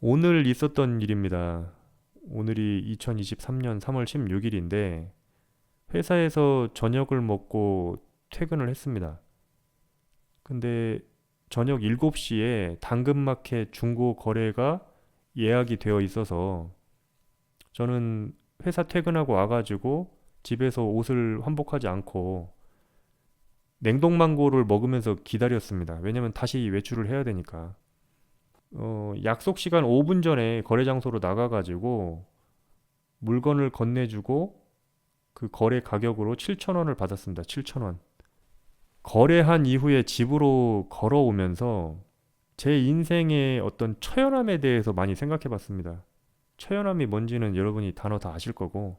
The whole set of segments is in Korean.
오늘 있었던 일입니다. 오늘이 2023년 3월 16일인데 회사에서 저녁을 먹고 퇴근을 했습니다. 근데 저녁 7시에 당근마켓 중고 거래가 예약이 되어 있어서 저는 회사 퇴근하고 와가지고 집에서 옷을 환복하지 않고 냉동망고를 먹으면서 기다렸습니다. 왜냐면 다시 외출을 해야 되니까. 약속 시간 5분 전에 거래 장소로 나가가지고 물건을 건네주고 그 거래 가격으로 7,000원을 받았습니다. 7,000원. 거래한 이후에 집으로 걸어오면서 제 인생의 어떤 처연함에 대해서 많이 생각해 봤습니다. 처연함이 뭔지는 여러분이 단어 다 아실 거고,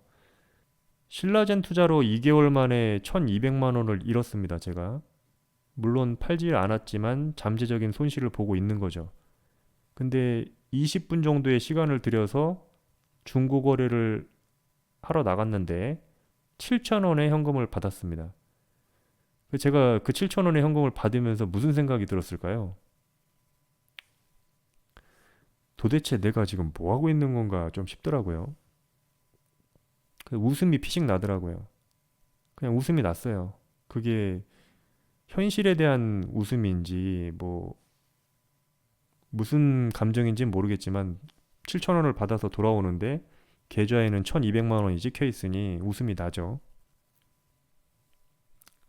신라젠 투자로 2개월 만에 1,200만 원을 잃었습니다, 제가. 물론 팔지 않았지만 잠재적인 손실을 보고 있는 거죠. 근데 20분 정도의 시간을 들여서 중고 거래를 하러 나갔는데 7,000원의 현금을 받았습니다. 제가 그 7,000원의 현금을 받으면서 무슨 생각이 들었을까요? 도대체 내가 지금 뭐 하고 있는 건가 좀 싶더라고요. 그 웃음이 피식 나더라고요. 그냥 웃음이 났어요. 그게 현실에 대한 웃음인지 뭐 무슨 감정인지 모르겠지만 7,000원을 받아서 돌아오는데 계좌에는 1,200만 원이 찍혀 있으니 웃음이 나죠.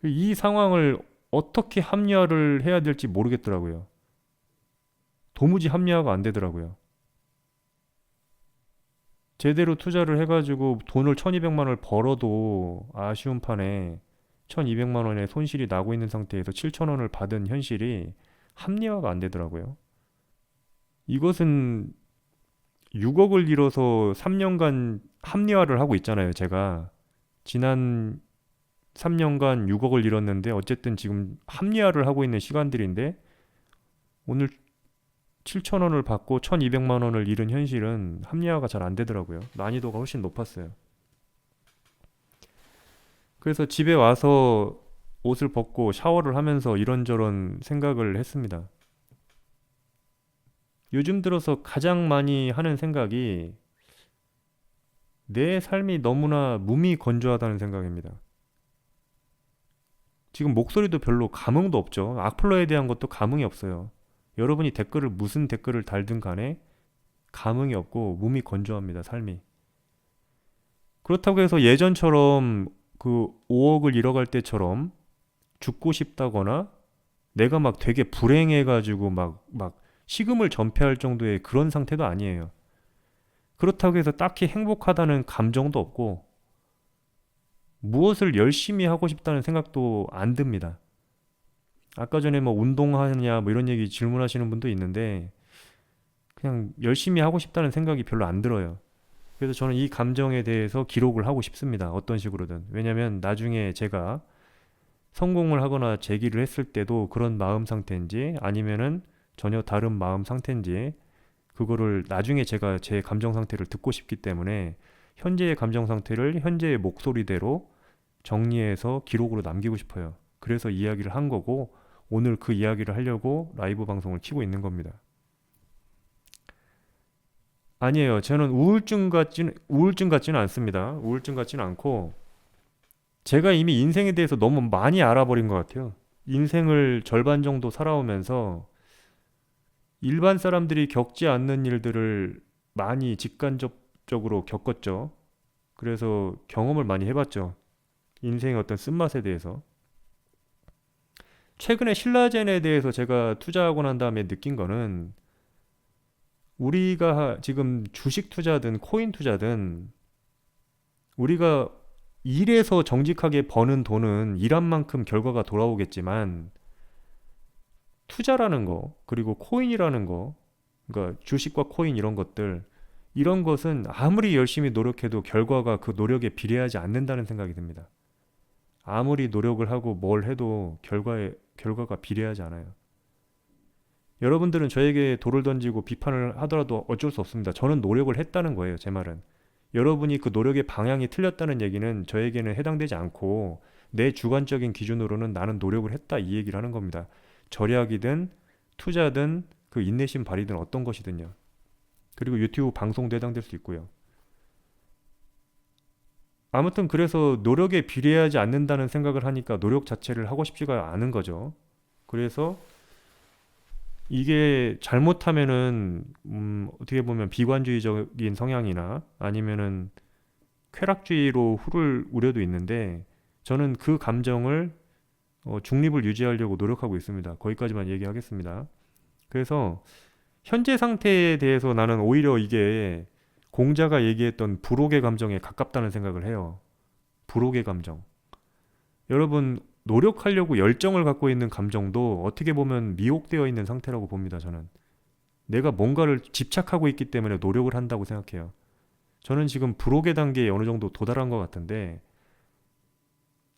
이 상황을 어떻게 합리화를 해야 될지 모르겠더라고요. 도무지 합리화가 안 되더라고요. 제대로 투자를 해가지고 돈을 1,200만 원을 벌어도 아쉬운 판에 1,200만 원의 손실이 나고 있는 상태에서 7,000원을 받은 현실이 합리화가 안 되더라고요. 이것은 6억을 잃어서 3년간 합리화를 하고 있잖아요, 제가. 지난 3년간 6억을 잃었는데 어쨌든 지금 합리화를 하고 있는 시간들인데 오늘 7,000원을 받고 1,200만 원을 잃은 현실은 합리화가 잘 안 되더라고요. 난이도가 훨씬 높았어요. 그래서 집에 와서 옷을 벗고 샤워를 하면서 이런저런 생각을 했습니다. 요즘 들어서 가장 많이 하는 생각이 내 삶이 너무나 무미건조하다는 생각입니다. 지금 목소리도 별로 감흥도 없죠. 악플러에 대한 것도 감흥이 없어요. 여러분이 댓글을 무슨 댓글을 달든 간에 감흥이 없고 무미건조합니다, 삶이. 그렇다고 해서 예전처럼 그 5억을 잃어갈 때처럼 죽고 싶다거나 내가 막 되게 불행해가지고 막 식음을 전폐할 정도의 그런 상태도 아니에요. 그렇다고 해서 딱히 행복하다는 감정도 없고 무엇을 열심히 하고 싶다는 생각도 안 듭니다. 아까 전에 뭐 운동하냐 뭐 이런 얘기 질문하시는 분도 있는데 그냥 열심히 하고 싶다는 생각이 별로 안 들어요. 그래서 저는 이 감정에 대해서 기록을 하고 싶습니다. 어떤 식으로든. 왜냐면 나중에 제가 성공을 하거나 재기를 했을 때도 그런 마음 상태인지 아니면은 전혀 다른 마음 상태인지 그거를 나중에 제가 제 감정 상태를 듣고 싶기 때문에 현재의 감정 상태를 현재의 목소리대로 정리해서 기록으로 남기고 싶어요. 그래서 이야기를 한 거고 오늘 그 이야기를 하려고 라이브 방송을 키고 있는 겁니다. 아니에요. 저는 우울증 같지는 않습니다. 우울증 같지는 않고 제가 이미 인생에 대해서 너무 많이 알아버린 것 같아요. 인생을 절반 정도 살아오면서 일반 사람들이 겪지 않는 일들을 많이 직간접적으로 겪었죠. 그래서 경험을 많이 해봤죠. 인생의 어떤 쓴맛에 대해서. 최근에 신라젠에 대해서 제가 투자하고 난 다음에 느낀 거는 우리가 지금 주식 투자든 코인 투자든 우리가 일해서 정직하게 버는 돈은 일한 만큼 결과가 돌아오겠지만 투자라는 거, 그리고 코인이라는 거, 그러니까 주식과 코인 이런 것들, 이런 것은 아무리 열심히 노력해도 결과가 그 노력에 비례하지 않는다는 생각이 듭니다. 아무리 노력을 하고 뭘 해도 결과가 비례하지 않아요. 여러분들은 저에게 돌을 던지고 비판을 하더라도 어쩔 수 없습니다. 저는 노력을 했다는 거예요, 제 말은. 여러분이 그 노력의 방향이 틀렸다는 얘기는 저에게는 해당되지 않고 내 주관적인 기준으로는 나는 노력을 했다 이 얘기를 하는 겁니다. 절약이든 투자든 그 인내심 발휘든 어떤 것이든요. 그리고 유튜브 방송도 해당될 수 있고요. 아무튼 그래서 노력에 비례하지 않는다는 생각을 하니까 노력 자체를 하고 싶지가 않은 거죠. 그래서 이게 잘못하면은 어떻게 보면 비관주의적인 성향이나 아니면은 쾌락주의로 후를 우려도 있는데 저는 그 감정을 중립을 유지하려고 노력하고 있습니다. 거기까지만 얘기하겠습니다. 그래서 현재 상태에 대해서 나는 오히려 이게 공자가 얘기했던 불혹의 감정에 가깝다는 생각을 해요. 불혹의 감정. 여러분, 노력하려고 열정을 갖고 있는 감정도 어떻게 보면 미혹되어 있는 상태라고 봅니다, 저는. 내가 뭔가를 집착하고 있기 때문에 노력을 한다고 생각해요. 저는 지금 불혹의 단계에 어느 정도 도달한 것 같은데,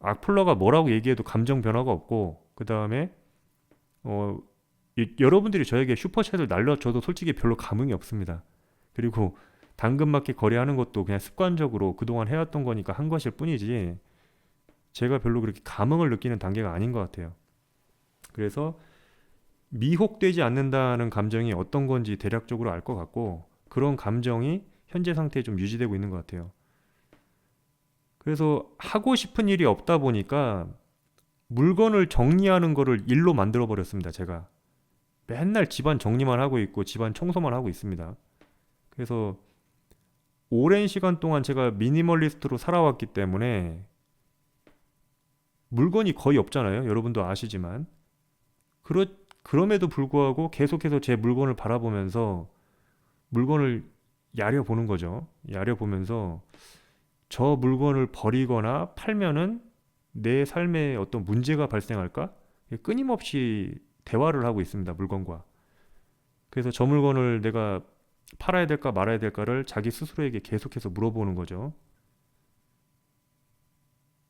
악플러가 뭐라고 얘기해도 감정 변화가 없고, 그 다음에, 여러분들이 저에게 슈퍼챗을 날려줘도 솔직히 별로 감흥이 없습니다. 그리고 당근마켓 거래하는 것도 그냥 습관적으로 그동안 해왔던 거니까 한 것일 뿐이지, 제가 별로 그렇게 감흥을 느끼는 단계가 아닌 것 같아요. 그래서 미혹되지 않는다는 감정이 어떤 건지 대략적으로 알 것 같고 그런 감정이 현재 상태에 좀 유지되고 있는 것 같아요. 그래서 하고 싶은 일이 없다 보니까 물건을 정리하는 거를 일로 만들어 버렸습니다. 제가 맨날 집안 정리만 하고 있고 집안 청소만 하고 있습니다. 그래서 오랜 시간 동안 제가 미니멀리스트로 살아왔기 때문에 물건이 거의 없잖아요. 여러분도 아시지만. 그럼에도 불구하고 계속해서 제 물건을 바라보면서 물건을 야려보는 거죠. 야려보면서 저 물건을 버리거나 팔면은 내 삶에 어떤 문제가 발생할까? 끊임없이 대화를 하고 있습니다. 물건과. 그래서 저 물건을 내가 팔아야 될까 말아야 될까를 자기 스스로에게 계속해서 물어보는 거죠.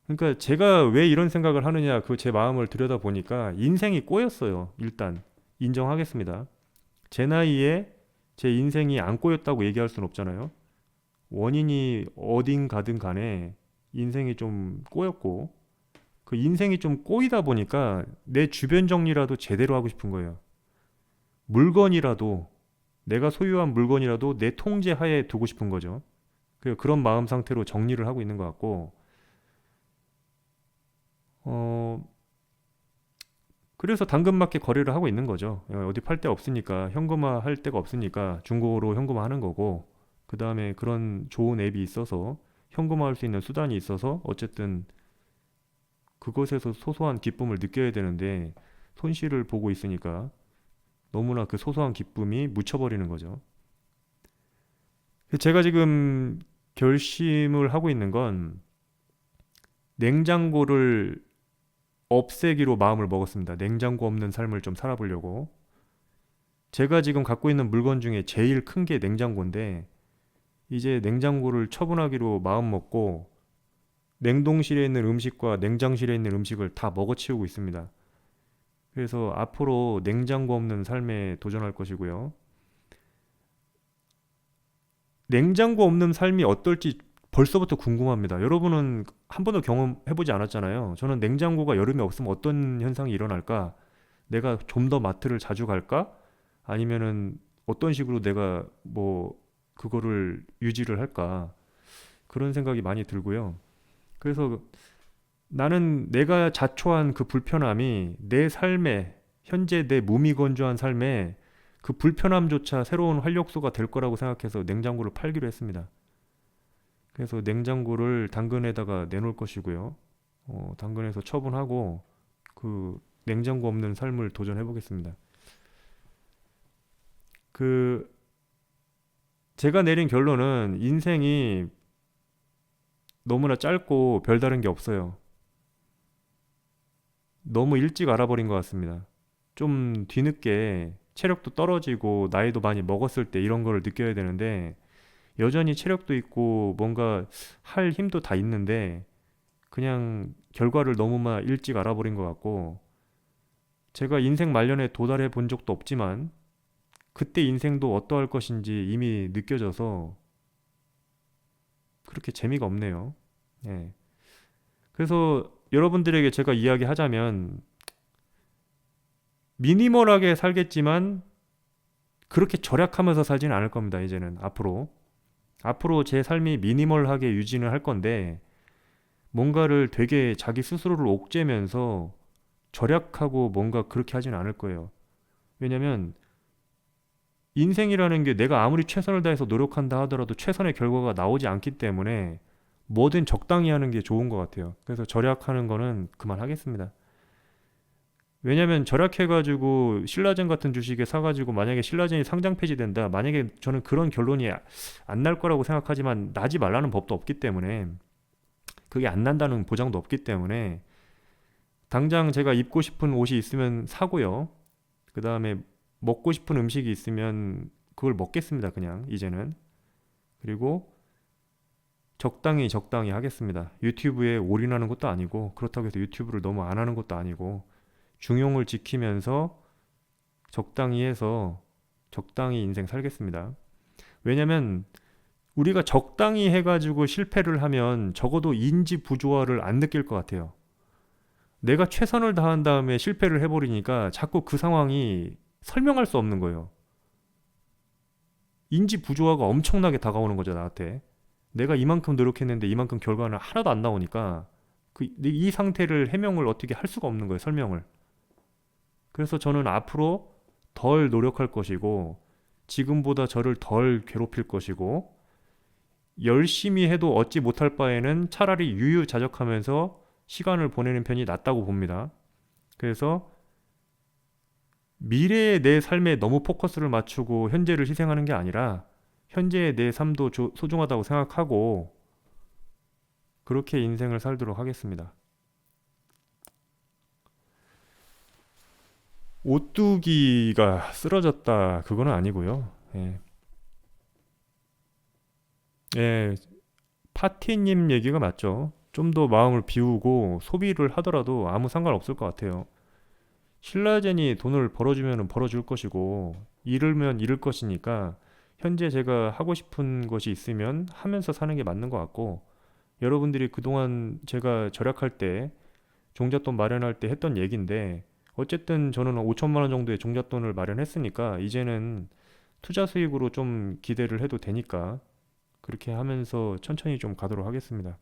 그러니까 제가 왜 이런 생각을 하느냐 그 제 마음을 들여다보니까 인생이 꼬였어요. 일단 인정하겠습니다. 제 나이에 제 인생이 안 꼬였다고 얘기할 수는 없잖아요. 원인이 어딘 가든 간에 인생이 좀 꼬였고 그 인생이 좀 꼬이다 보니까 내 주변 정리라도 제대로 하고 싶은 거예요. 물건이라도 내가 소유한 물건이라도 내 통제 하에 두고 싶은 거죠. 그런 마음 상태로 정리를 하고 있는 것 같고 어, 그래서 당근마켓 거래를 하고 있는 거죠. 어디 팔 데 없으니까 현금화 할 데가 없으니까 중고로 현금화 하는 거고 그 다음에 그런 좋은 앱이 있어서 현금화 할 수 있는 수단이 있어서 어쨌든 그것에서 소소한 기쁨을 느껴야 되는데 손실을 보고 있으니까 너무나 그 소소한 기쁨이 묻혀버리는 거죠. 제가 지금 결심을 하고 있는 건 냉장고를 없애기로 마음을 먹었습니다. 냉장고 없는 삶을 좀 살아보려고. 제가 지금 갖고 있는 물건 중에 제일 큰 게 냉장고인데 이제 냉장고를 처분하기로 마음 먹고 냉동실에 있는 음식과 냉장실에 있는 음식을 다 먹어치우고 있습니다. 그래서 앞으로 냉장고 없는 삶에 도전할 것이고요. 냉장고 없는 삶이 어떨지 벌써부터 궁금합니다. 여러분은 한 번도 경험해보지 않았잖아요. 저는 냉장고가 여름에 없으면 어떤 현상이 일어날까? 내가 좀 더 마트를 자주 갈까? 아니면은 어떤 식으로 내가 뭐 그거를 유지를 할까? 그런 생각이 많이 들고요. 그래서 나는 내가 자초한 그 불편함이 내 삶에, 현재 내 무미건조한 삶에 그 불편함조차 새로운 활력소가 될 거라고 생각해서 냉장고를 팔기로 했습니다. 그래서 냉장고를 당근에다가 내놓을 것이고요. 당근에서 처분하고 그 냉장고 없는 삶을 도전해 보겠습니다. 그 제가 내린 결론은 인생이 너무나 짧고 별다른 게 없어요. 너무 일찍 알아버린 것 같습니다. 좀 뒤늦게 체력도 떨어지고 나이도 많이 먹었을 때 이런 거를 느껴야 되는데 여전히 체력도 있고 뭔가 할 힘도 다 있는데 그냥 결과를 너무나 일찍 알아버린 것 같고 제가 인생 말년에 도달해 본 적도 없지만 그때 인생도 어떠할 것인지 이미 느껴져서 그렇게 재미가 없네요. 예. 그래서 여러분들에게 제가 이야기하자면 미니멀하게 살겠지만 그렇게 절약하면서 살지는 않을 겁니다. 이제는 앞으로 제 삶이 미니멀하게 유지는 할 건데 뭔가를 되게 자기 스스로를 옥죄면서 절약하고 뭔가 그렇게 하진 않을 거예요. 왜냐면 인생이라는 게 내가 아무리 최선을 다해서 노력한다 하더라도 최선의 결과가 나오지 않기 때문에 뭐든 적당히 하는 게 좋은 것 같아요. 그래서 절약하는 거는 그만하겠습니다. 왜냐면 절약해가지고 신라젠 같은 주식에 사가지고 만약에 신라젠이 상장 폐지된다. 만약에 저는 그런 결론이 안 날 거라고 생각하지만 나지 말라는 법도 없기 때문에 그게 안 난다는 보장도 없기 때문에 당장 제가 입고 싶은 옷이 있으면 사고요. 그 다음에 먹고 싶은 음식이 있으면 그걸 먹겠습니다. 그냥 이제는. 그리고 적당히 적당히 하겠습니다. 유튜브에 올인하는 것도 아니고 그렇다고 해서 유튜브를 너무 안 하는 것도 아니고 중용을 지키면서 적당히 해서 적당히 인생 살겠습니다. 왜냐면 우리가 적당히 해가지고 실패를 하면 적어도 인지 부조화를 안 느낄 것 같아요. 내가 최선을 다한 다음에 실패를 해버리니까 자꾸 그 상황이 설명할 수 없는 거예요. 인지 부조화가 엄청나게 다가오는 거죠, 나한테. 내가 이만큼 노력했는데 이만큼 결과는 하나도 안 나오니까 이 상태를 해명을 어떻게 할 수가 없는 거예요, 설명을. 그래서 저는 앞으로 덜 노력할 것이고 지금보다 저를 덜 괴롭힐 것이고 열심히 해도 얻지 못할 바에는 차라리 유유자적하면서 시간을 보내는 편이 낫다고 봅니다. 그래서 미래의 내 삶에 너무 포커스를 맞추고 현재를 희생하는 게 아니라 현재의 내 삶도 소중하다고 생각하고 그렇게 인생을 살도록 하겠습니다. 오뚜기가 쓰러졌다 그거는 아니고요. 예. 예, 파티님 얘기가 맞죠. 좀 더 마음을 비우고 소비를 하더라도 아무 상관없을 것 같아요. 신라젠이 돈을 벌어주면 벌어줄 것이고 잃으면 잃을 것이니까 현재 제가 하고 싶은 것이 있으면 하면서 사는 게 맞는 것 같고 여러분들이 그동안 제가 절약할 때 종잣돈 마련할 때 했던 얘기인데 어쨌든 저는 5천만 원 정도의 종잣돈을 마련했으니까 이제는 투자 수익으로 좀 기대를 해도 되니까 그렇게 하면서 천천히 좀 가도록 하겠습니다.